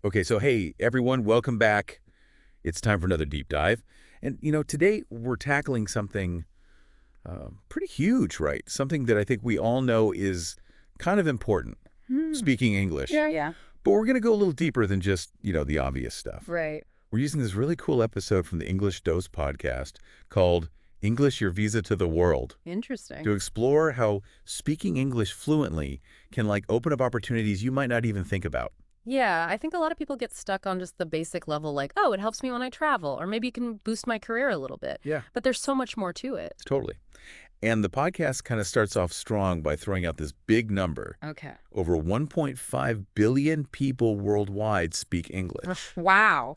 Okay, so hey, everyone, welcome back. It's time for another deep dive. And, today we're tackling something pretty huge, right? Something that I think we all know is kind of important, Hmm. speaking English. Yeah. But we're going to go a little deeper than just, the obvious stuff. Right. We're using this really cool episode from the English Dose podcast called English Your Visa to the World Interesting. to explore how speaking English fluently can, open up opportunities you might not even think about. Yeah, I think a lot of people get stuck on just the basic level, like, oh, it helps me when I travel, or maybe it can boost my career a little bit. Yeah. But there's so much more to it. Totally. And the podcast kind of starts off strong by throwing out this big number. Okay. Over 1.5 billion people worldwide speak English. Wow.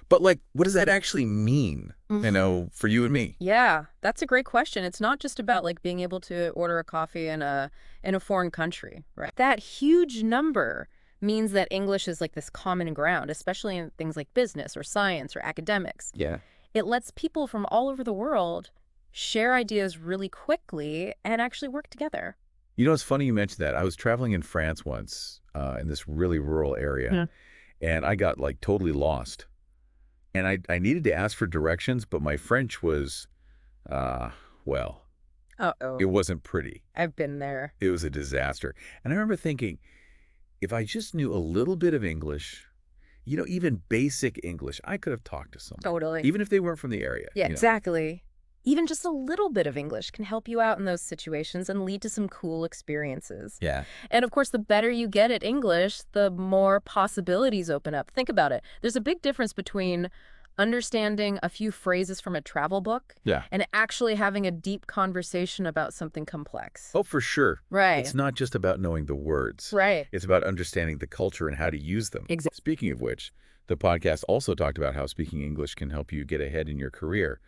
But, what does that actually mean, for you and me? Yeah, that's a great question. It's not just about like being able to order a coffee in a foreign country, right? That huge number means that English is like this common ground, especially in things like business or science or academics. Yeah. It lets people from all over the world share ideas really quickly and actually work together. It's funny you mentioned that. I was traveling in France once in this really rural area, and I got, totally lost. And I needed to ask for directions, but my French was, well, Uh-oh. it wasn't pretty. I've been there. It was a disaster. And I remember thinking, if I just knew a little bit of English, even basic English, I could have talked to someone, Totally. even if they weren't from the area. Yeah, exactly. Even just a little bit of English can help you out in those situations and lead to some cool experiences. Yeah. And of course, the better you get at English, the more possibilities open up. Think about it. There's a big difference between understanding a few phrases from a travel book Yeah. and actually having a deep conversation about something complex. Oh, for sure. Right. It's not just about knowing the words. Right. It's about understanding the culture and how to use them. Exactly. Speaking of which, the podcast also talked about how speaking English can help you get ahead in your career.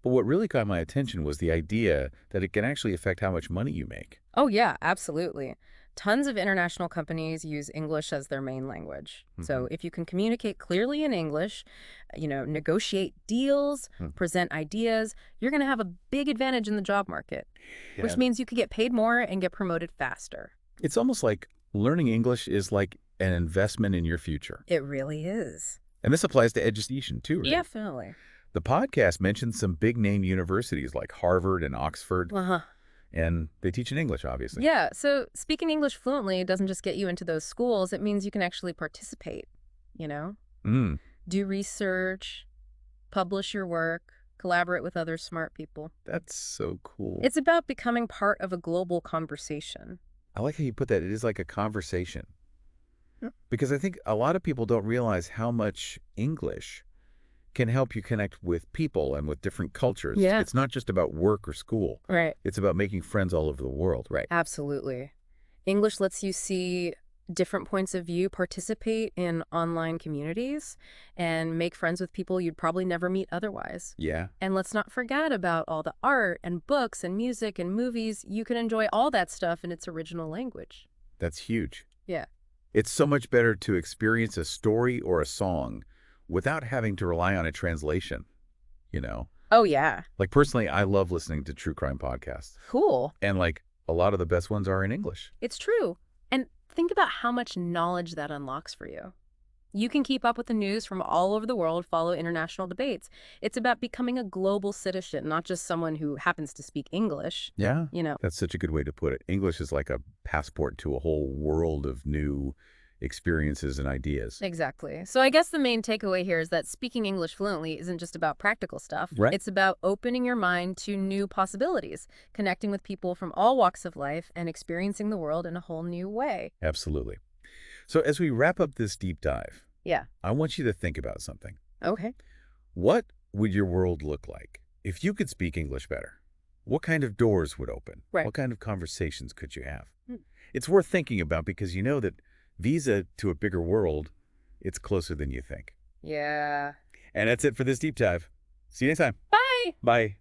But what really caught my attention was the idea that it can actually affect how much money you make. Oh, yeah, absolutely. Tons of international companies use English as their main language. So if you can communicate clearly in English, negotiate deals, present ideas, you're going to have a big advantage in the job market, which Yeah. means you could get paid more and get promoted faster. It's almost like learning English is like an investment in your future. It really is. And this applies to education too, right? Definitely. The podcast mentioned some big-name universities like Harvard and Oxford, Uh-huh. and they teach in English, obviously. Yeah, so speaking English fluently doesn't just get you into those schools. It means you can actually participate, Mm. do research, publish your work, collaborate with other smart people. That's so cool. It's about becoming part of a global conversation. I like how you put that. It is like a conversation. Yeah. Because I think a lot of people don't realize how much English can help you connect with people and with different cultures. Yeah. It's not just about work or school. Right. It's about making friends all over the world, right? Absolutely. English lets you see different points of view, participate in online communities, and make friends with people you'd probably never meet otherwise. Yeah. And let's not forget about all the art and books and music and movies. You can enjoy all that stuff in its original language. That's huge. Yeah. It's so much better to experience a story or a song without having to rely on a translation, you know? Oh, yeah. Personally, I love listening to true crime podcasts. Cool. And, a lot of the best ones are in English. It's true. And think about how much knowledge that unlocks for you. You can keep up with the news from all over the world, follow international debates. It's about becoming a global citizen, not just someone who happens to speak English. Yeah. You know, That's such a good way to put it. English is like a passport to a whole world of new experiences and ideas. exactly. So I guess the main takeaway here is that speaking English fluently isn't just about practical stuff. Right. It's about opening your mind to new possibilities, connecting with people from all walks of life, and experiencing the world in a whole new way. Absolutely. So as we wrap up this deep dive, Yeah. I want you to think about something. Okay. What would your world look like if you could speak English better? What kind of doors would open? Right. What kind of conversations could you have? Hmm. It's worth thinking about because you know that visa to a bigger world, it's closer than you think. Yeah. And that's it for this deep dive. See you next time. Bye. Bye.